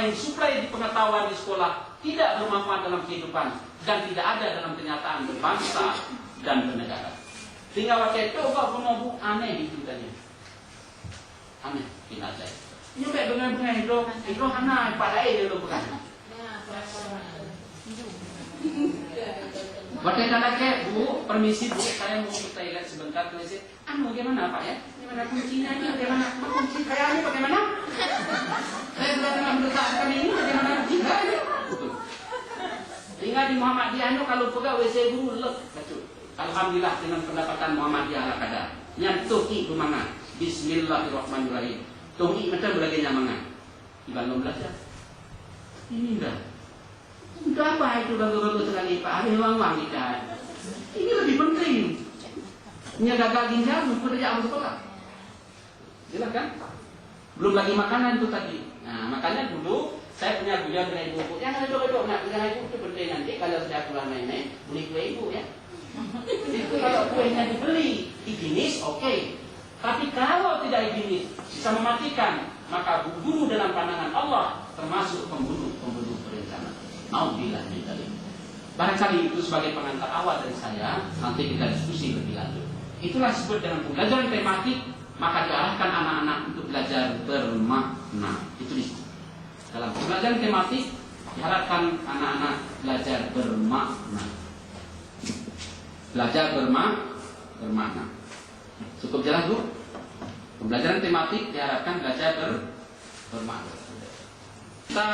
yang disuplai di pengetahuan di sekolah tidak bermanfaat dalam kehidupan dan tidak ada dalam kenyataan berbangsa dan bernegara. Tinggal waktu itu kok bu aneh itu tadi. Aneh, tidak saya. Ini kayak bunga-bunga itu hana pada dulu bukan. Bagaimana kayak bu, permisi bu, saya mau ke toilet sebentar, permisi. Bagaimana Pak ya? Bagaimana kuncinya ini? Bagaimana kunci saya ini? Bagaimana? Saya sudah meletakkan ini, bagaimana juga ini? Tinggal di Muhammadiyah itu kalau pegang WC guru lek, alhamdulillah dengan pendapatan Muhammadiyah ala kadar. Nyantuh i rumanga. Bismillahirrahmanirrahim. Tuhi macam berlagi nyamangan. Ibang belajar. Ini dah. Udah apa itu bagus-bagus sekali Pak? Ada uang-uang kita. Ini lebih penting. Ini gagal ginjal, kerja untuk sekolah. Jelas kan? Belum lagi makanan itu tadi. Nah, makanya dulu saya punya beliau dengan ibu. Jangan duduk-duduk, nak dengan ibu itu penting nanti kalau sudah keluar main-main beli kue ibu ya. Itu kalau kuenya dibeli higienis, oke. Tapi kalau tidak higienis bisa mematikan, maka bunuh dalam pandangan Allah termasuk pembunuh berencana. Nauzubillah min dzalik. Barangkali itu sebagai pengantar awal dari saya, nanti kita diskusi lebih lanjut. Itulah disebut dengan pembelajaran tematik, maka diarahkan anak-anak untuk belajar bermakna. Itu disebut. Dalam pembelajaran tematik diharapkan anak-anak belajar bermakna. Belajar bermakna. Cukup jelas Bu? Pembelajaran tematik diharapkan belajar bermakna. Kita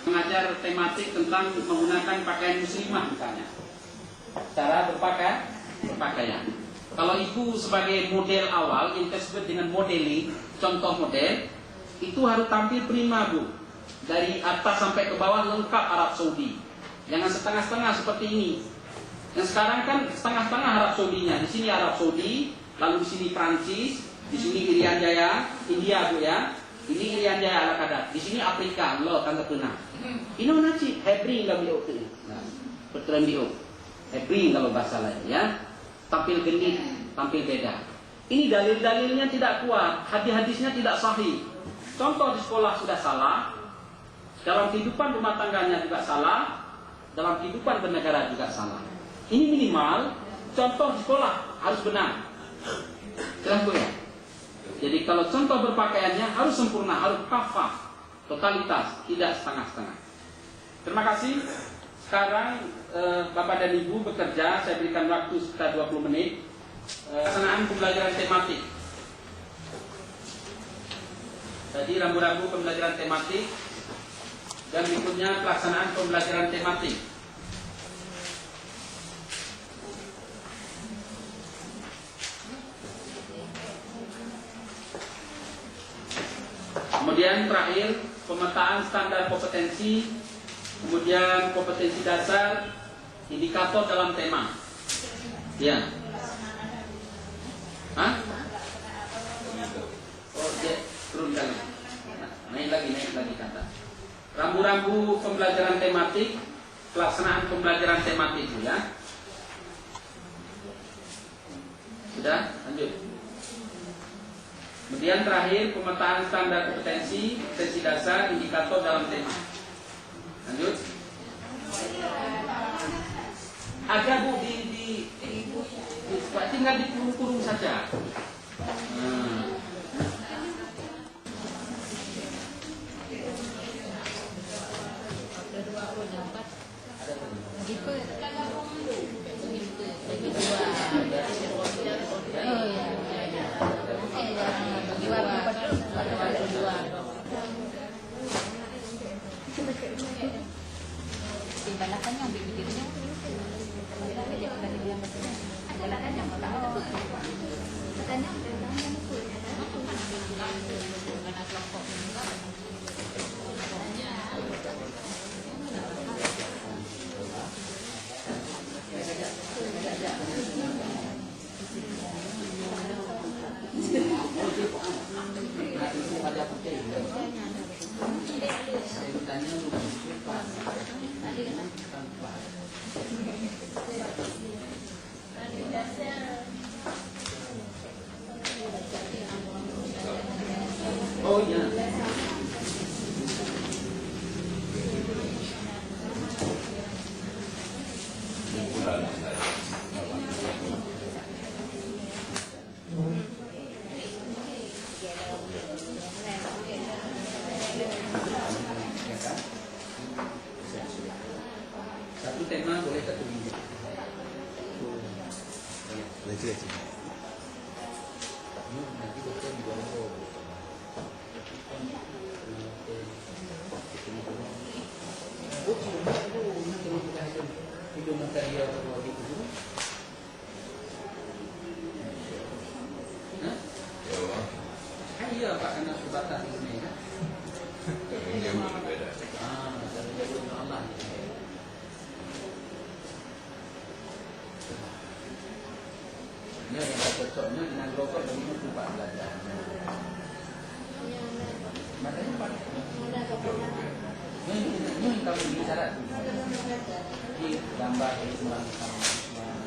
mengajar tematik tentang menggunakan pakaian muslimah misalnya. Cara berpakaian. Kalau ibu sebagai model awal yang disebut dengan modeling, contoh model, itu harus tampil prima Bu. Dari atas sampai ke bawah lengkap Arab Saudi. Jangan setengah-setengah seperti ini. Yang sekarang kan setengah-setengah Arab Saudinya. Di sini Arab Saudi, lalu di sini Prancis, di sini Irian Jaya, India Bu ya. Ini Irian Jaya ala kadar. Di sini Afrika, lo tangga tuna. Ini mana sih? Hebring kalau biok tu. Nah, betulan biok. Hebring kalau bahasa lain ya. Tampil genit, tampil beda. Ini dalil-dalilnya tidak kuat, hadis-hadisnya tidak sahih. Contoh di sekolah sudah salah, dalam kehidupan rumah tangganya juga salah, dalam kehidupan bernegara juga salah. Ini minimal, contoh di sekolah harus benar. Jelas Bu ya? Jadi kalau contoh berpakaiannya harus sempurna, harus kafah, totalitas, tidak setengah-setengah. Terima kasih. Sekarang Bapak dan Ibu bekerja, saya berikan waktu sekitar 20 menit. Pelaksanaan pembelajaran tematik. Jadi rambu-rambu pembelajaran tematik. Dan berikutnya pelaksanaan pembelajaran tematik. Kemudian terakhir pemetaan standar kompetensi. Kemudian kompetensi dasar, indikator dalam tema. Ya. Hah? Oh, ya, turunkan. Naik lagi kata. Rambu-rambu pembelajaran tematik, pelaksanaan pembelajaran tematik ya. Sudah, lanjut. Kemudian terakhir pemetaan standar kompetensi dasar, indikator dalam tema. Lanjut. Ada Bu tinggal dikurung-kurung saja. Oh iya. Nanti dokter di bawah. Hidung material terlalu itu. Iya Pak, karena sebatas ini kan. Dari jalur Allah. Ini yang cocoknya dengan rokok dan itu Pak belajar. Makanya Pak. Ini kamu bicara. Di gambar itu sama.